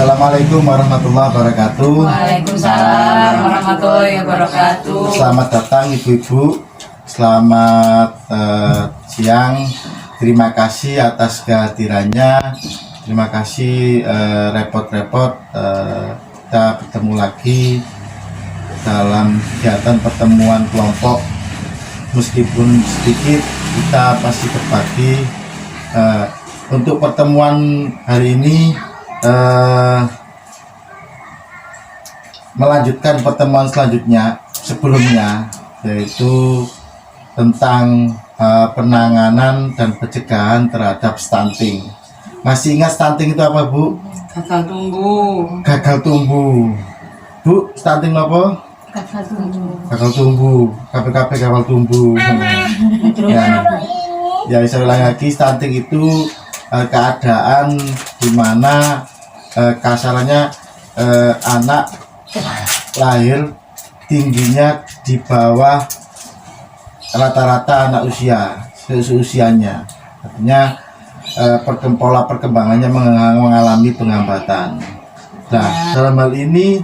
Assalamualaikum warahmatullahi wabarakatuh. Waalaikumsalam warahmatullahi wabarakatuh. Selamat datang ibu-ibu. Selamat siang. Terima kasih atas kehadirannya. Terima kasih repot-repot kita bertemu lagi dalam kegiatan pertemuan kelompok. Meskipun sedikit, kita pasti berbagi. Untuk pertemuan hari ini melanjutkan pertemuan selanjutnya sebelumnya, yaitu tentang penanganan dan pencegahan terhadap stunting. Masih ingat stunting itu apa, Bu? Gagal tumbuh. Gagal tumbuh. Bu, stunting apa? Gagal tumbuh. Gagal tumbuh. KPKP gagal tumbuh. Ya, saya ulang lagi, stunting itu keadaan di mana kasarannya anak lahir tingginya di bawah rata-rata anak usianya, artinya pola perkembangannya mengalami penghambatan. Nah, dalam hal ini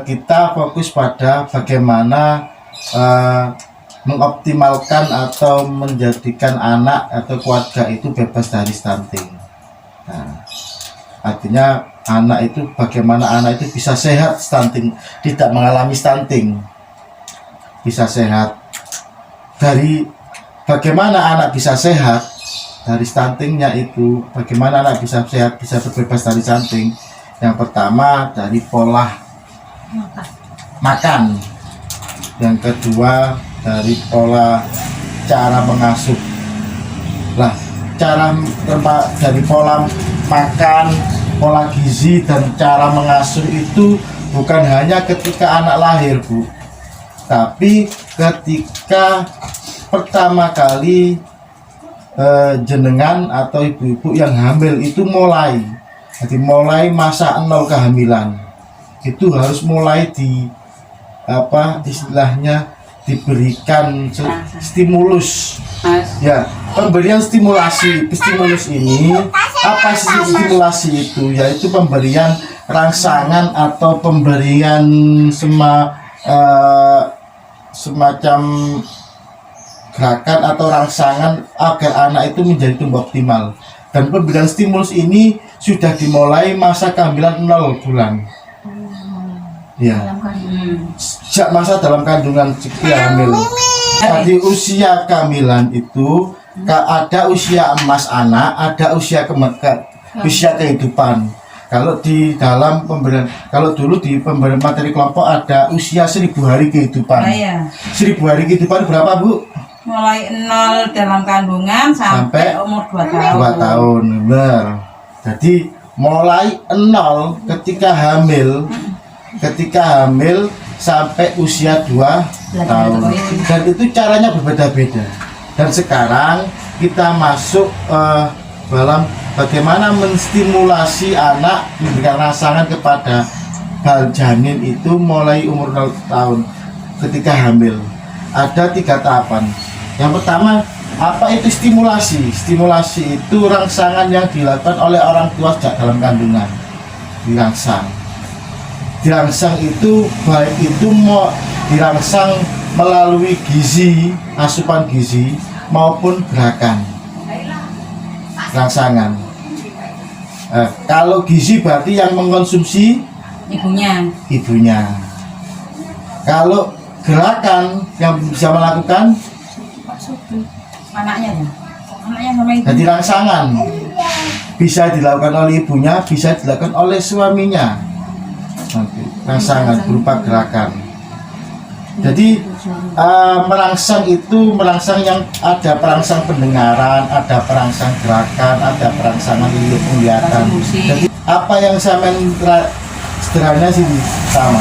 kita fokus pada bagaimana mengoptimalkan atau menjadikan anak atau keluarga itu bebas dari stunting. Nah, artinya anak itu, bagaimana anak itu bisa sehat stunting, tidak mengalami stunting, bisa sehat. Dari bagaimana anak bisa sehat dari stuntingnya itu, bagaimana anak bisa sehat, bisa terbebas dari stunting. Yang pertama dari pola makan, yang kedua dari pola cara mengasuh. Lah, dari pola makan, pola gizi dan cara mengasuh itu bukan hanya ketika anak lahir, Bu, tapi ketika pertama kali jenengan atau ibu-ibu yang hamil itu mulai masa 0 kehamilan, itu harus mulai istilahnya diberikan stimulus, ya, pemberian stimulus ini. Apa sih stimulasi itu? Yaitu pemberian rangsangan atau pemberian semacam gerakan atau rangsangan agar anak itu menjadi tumbuh optimal. Dan pemberian stimulus ini sudah dimulai masa kehamilan 0 bulan. Ya, sejak masa dalam kandungan hamil. Di usia kehamilan itu ada usia emas anak, ada usia usia kehidupan. Kalau di dalam pemberian, kalau dulu di pemberian materi kelompok ada usia 1000 hari kehidupan. 1000 hari kehidupan berapa, Bu? Mulai 0 dalam kandungan sampai umur 2 tahun. 2 tahun, benar. Jadi mulai 0 ketika hamil sampai usia 2 tahun. Dan itu caranya berbeda-beda. Dan sekarang kita masuk dalam bagaimana menstimulasi anak, memberikan rangsangan kepada janin itu mulai umur 0 tahun ketika hamil. Ada 3 tahapan. Yang pertama, apa itu stimulasi? Stimulasi itu rangsangan yang dilakukan oleh orang tua sejak dalam kandungan. Dirangsang itu baik itu mau dirangsang melalui gizi, asupan gizi maupun gerakan rangsangan. Kalau gizi berarti yang mengkonsumsi ibunya. Kalau gerakan yang bisa melakukan anaknya sama ibu. jadi rangsangan bisa dilakukan oleh ibunya, bisa dilakukan oleh suaminya. Nanti rangsangan berupa gerakan. Jadi merangsang itu merangsang yang ada perangsang pendengaran, ada perangsang gerakan, ada perangsangan penglihatan. Jadi apa yang sampean sederhana sih sama.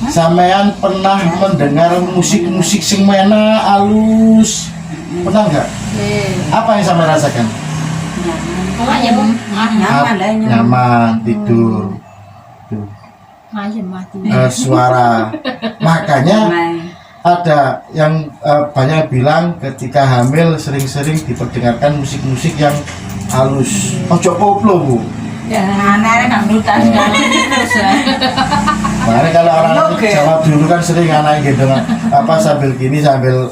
Sampean pernah mendengar musik sing mena halus? Pernah nggak? Apa yang sampean rasakan? Nyaman tidur. Suara. Makanya ada yang banyak bilang ketika hamil sering-sering diperdengarkan musik-musik yang halus. Ojo koplo, Bu. Anaknya dangdutan terus ya. Makanya kalau orang Oke. Jawa dulu kan sering anak gitu kan, sambil gini sambil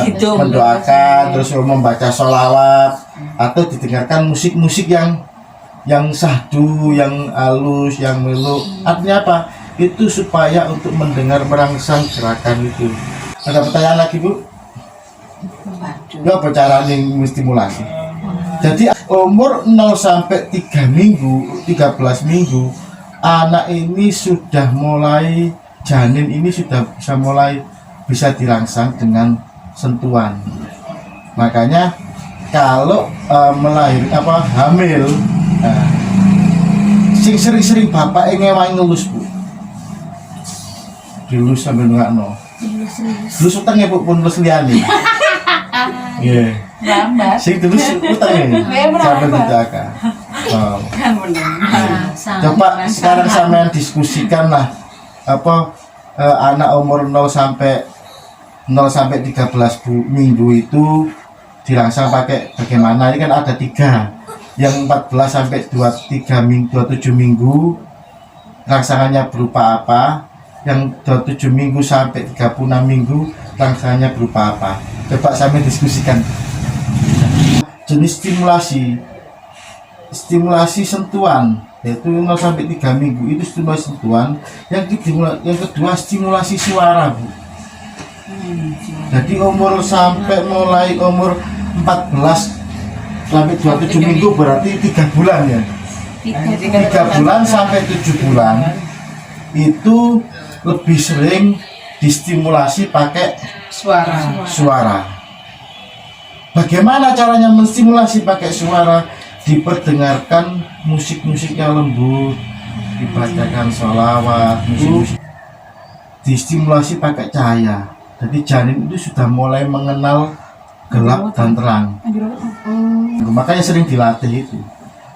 Gitu. mendoakan, terus membaca sholawat atau didengarkan musik-musik yang sahdu, yang halus, yang melu. Artinya apa? Itu supaya untuk mendengar merangsang gerakan itu. Ada pertanyaan lagi, Bu? Ya, cara menstimulasi. Jadi umur 0 sampai 3 minggu, 13 minggu, anak ini sudah mulai, janin ini sudah bisa dirangsang dengan sentuhan. Makanya kalau hamil, sing sering-sering bapak ngewangi ngelus, Bu. Dilus sambil nungakno. Dilus utangnya, Bu, pun terus liyane. Iya. Lambat. Sing terus utangnya sambil dijaga. Oh. Kan benar. Coba sekarang sampean diskusikan lah anak umur 0 sampai 13 minggu itu dirangsang pakai bagaimana. Ini kan ada 3, yang 14 sampai 27 minggu rangsangannya berupa apa, yang 27 minggu sampai 36 minggu rangsangannya berupa apa. Coba sampean diskusikan jenis stimulasi sentuhan, yaitu 0 sampai 3 minggu itu stimulasi sentuhan. Yang kedua stimulasi suara, Bu. Jadi mulai umur 14 sampai 27 minggu berarti 3 bulan ya. 3 bulan sampai 7 bulan itu lebih sering distimulasi pakai suara. Bagaimana caranya menstimulasi pakai suara? Diperdengarkan musik-musik yang lembut, dibacakan sholawat, musik. Distimulasi pakai cahaya. Jadi janin itu sudah mulai mengenal gelap dan terang. Makanya sering dilatih itu.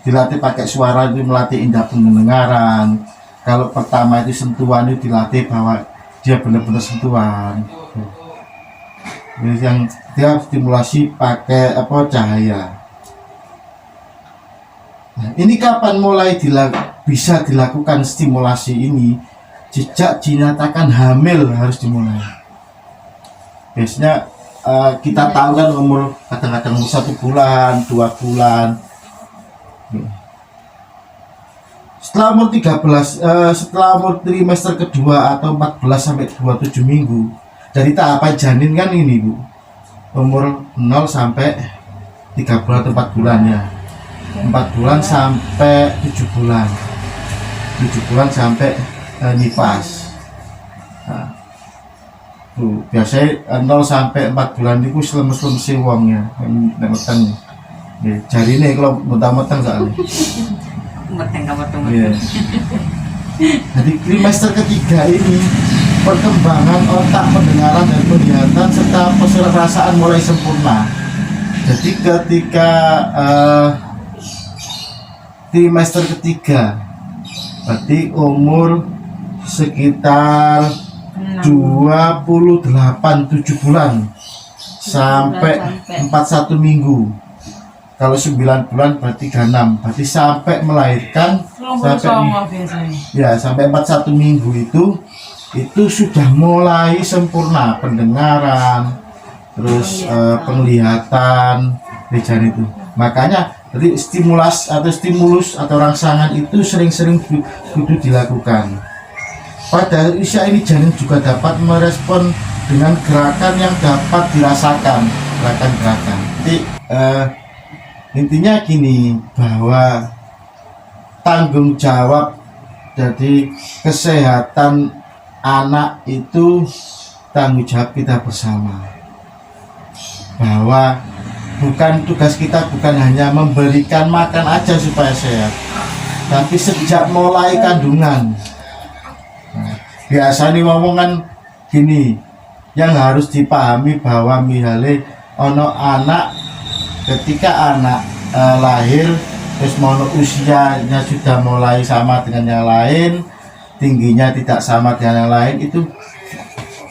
Dilatih pakai suara itu melatih indera pendengaran. Kalau pertama itu sentuhan itu dilatih bahwa dia benar-benar sentuhan. Jadi yang dia stimulasi pakai cahaya. Nah, ini kapan mulai bisa dilakukan stimulasi ini? Sejak dinyatakan hamil harus dimulai. Biasanya kita tahu kan umur kadang-kadang 1 bulan, 2 bulan. Setelah umur trimester kedua atau 14 sampai 27 minggu dari tahapan janin kan ini, Bu, umur 0 sampai 3 bulan atau 4 bulan ya, 4 bulan sampai 7 bulan, 7 bulan sampai nifas. Nah, biasanya 0 sampai 4 bulan itu selemes-lemes wong ya, meteng. Jari ini kalau meteng-meteng soalnya. Iya. Jadi trimester ketiga ini perkembangan otak, pendengaran dan penglihatan serta perasaan mulai sempurna. Jadi ketika trimester ketiga, berarti umur sekitar 7 bulan sampai 41 minggu. Kalau 9 bulan berarti 36, berarti sampai melahirkan sampai 41 minggu itu sudah mulai sempurna pendengaran, terus penglihatan di janin itu. Makanya jadi stimulus atau rangsangan itu sering-sering kudu dilakukan. Pada usia ini janin juga dapat merespon dengan gerakan yang dapat dirasakan, gerakan-gerakan. Jadi intinya gini, bahwa tanggung jawab jadi kesehatan anak itu tanggung jawab kita bersama. Bahwa tugas kita bukan hanya memberikan makan aja supaya sehat, tapi sejak mulai kandungan. Biasa nih ngomong kan gini, yang harus dipahami bahwa misalnya ketika anak lahir terus usianya sudah mulai sama dengan yang lain, tingginya tidak sama dengan yang lain, itu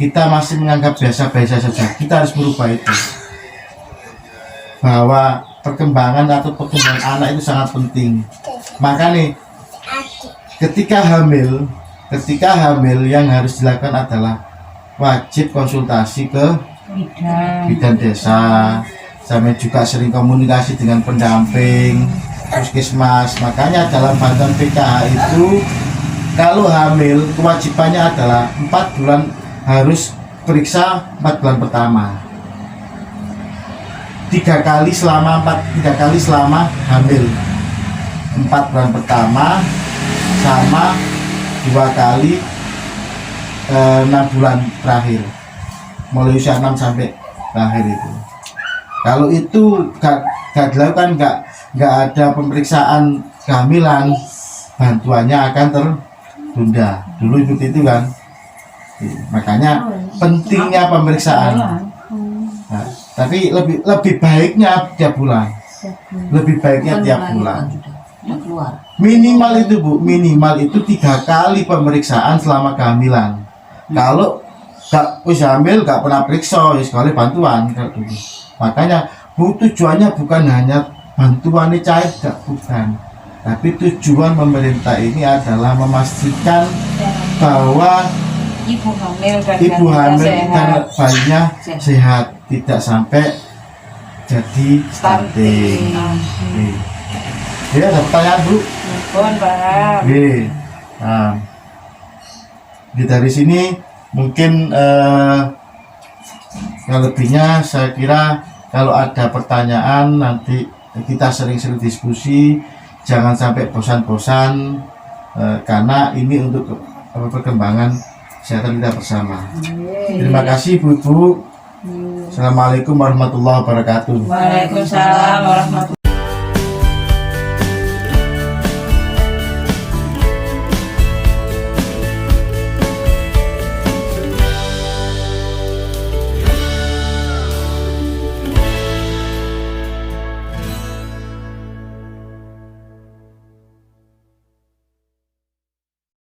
kita masih menganggap biasa-biasa saja. Kita harus merubah itu, bahwa perkembangan atau pertumbuhan anak itu sangat penting. Makanya ketika hamil yang harus dilakukan adalah wajib konsultasi ke bidan desa, sampai juga sering komunikasi dengan pendamping puskesmas. Makanya dalam bantuan PKH itu kalau hamil kewajibannya adalah 4 bulan harus periksa 4 bulan pertama, 3 kali selama hamil, 4 bulan pertama sama 2 kali 6 bulan terakhir, mulai usia 6 sampai terakhir itu. Kalau itu gak dilakukan, gak ada pemeriksaan kehamilan, bantuannya akan tertunda. Dulu seperti itu kan. Makanya pentingnya pemeriksaan. Nah, tapi lebih baiknya tiap bulan. Lebih baiknya tiap bulan. Minimal itu Bu, minimal itu 3 kali pemeriksaan selama kehamilan. Kalau gak bisa hamil, gak pernah periksa, ya sekali bantuan. Makanya Bu, tujuannya bukan hanya bantuan cair, gak, bukan. Tapi tujuan pemerintah ini adalah memastikan bahwa ibu hamil dan bayinya sehat, tidak sampai jadi stunting. Ya, ada pertanyaan Bu? Nah, dari sini mungkin lebihnya saya kira kalau ada pertanyaan nanti kita sering-sering diskusi, jangan sampai bosan-bosan karena ini untuk perkembangan kesehatan kita bersama. Terima kasih Bu. Assalamualaikum warahmatullahi wabarakatuh. Waalaikumsalam warahmatullahi wabarakatuh.